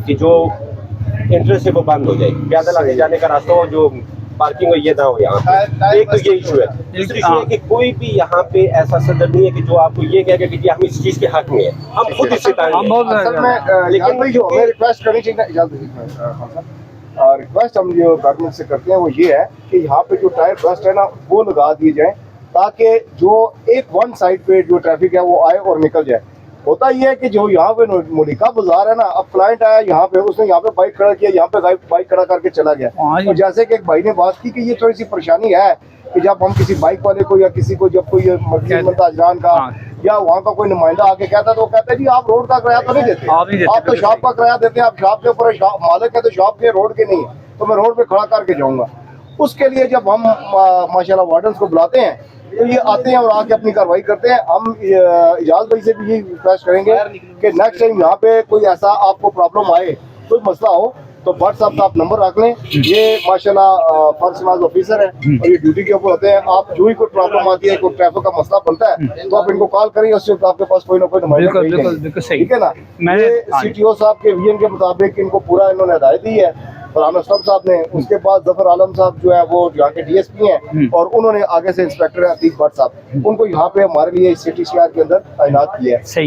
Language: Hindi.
कि जो एंट्रेंस है वो बंद हो जाए, पैदल आने जाने का रास्ता हो, जो पार्किंग हो ये ना हो यहाँ पे। एक तो ये इशू है। दूसरी इशू है कि कोई भी यहाँ पे ऐसा सदर नहीं है कि जो आपको ये कहेगा कि हम इस चीज के हक में है, हम खुद इससे तांगे हैं। असल में लेकिन भाई जो हमें रिक्वेस्ट करनी चाहिए, इजाजत रिक्वेस्ट हम जो गवर्नमेंट से करते हैं वो ये है कि यहाँ पे जो टायर बस्ट है ना वो लगा दिए जाए, ताकि जो एक वन साइड पे जो ट्रैफिक है वो आए और निकल जाए। होता ये है कि जो यहाँ पे मुलिका बाजार है ना, अब क्लाइंट आया यहाँ पे, उसने यहाँ पे बाइक खड़ा किया, यहाँ पे बाइक खड़ा करके चला गया। और जैसे कि एक भाई ने बात की कि ये थोड़ी सी परेशानी है कि जब हम किसी बाइक वाले को या किसी को जब कोई मस्जिद ताजरान का या वहाँ का कोई नुमाइंदा आके कहता है तो वो कहता है जी आप रोड का किराया तो नहीं देते, आप तो शॉप का किराया देते हैं, आप शॉप के ऊपर मालिक है तो शॉप के रोड के नहीं है, तो मैं रोड पे खड़ा करके जाऊंगा। उसके लिए जब हम माशाल्लाह वार्डन्स को बुलाते हैं तो ये आते हैं और आके अपनी कार्रवाई करते हैं। हम इजाज भाई से भी ये रिक्वेस्ट करेंगे कि नेक्स्ट टाइम यहाँ पे कोई ऐसा आपको प्रॉब्लम आए, कोई मसला हो, तो भट्ट साहब का आप नंबर रख लें। ये माशाल्लाह फर्स्ट क्लास ऑफिसर है और ये ड्यूटी के ऊपर होते हैं। आप जो ही कोई प्रॉब्लम आती है, कोई ट्रैफिक का मसला बनता है, तो आप इनको कॉल करेंगे, उससे आपके पास कोई ना कोई नुमाइंदा, ठीक है ना। ये CTO साहब के विजन के मुताबिक इनको पूरा इन्होंने हिदायत दी है फरहान असलम साहब ने। उसके बाद जफर आलम साहब जो है वो यहाँ के DSP हैं और उन्होंने आगे से इंस्पेक्टर अतीक भट्ट साहब, उनको यहाँ पे हमारे लिए सिटी शहर के अंदर तैनात किया है।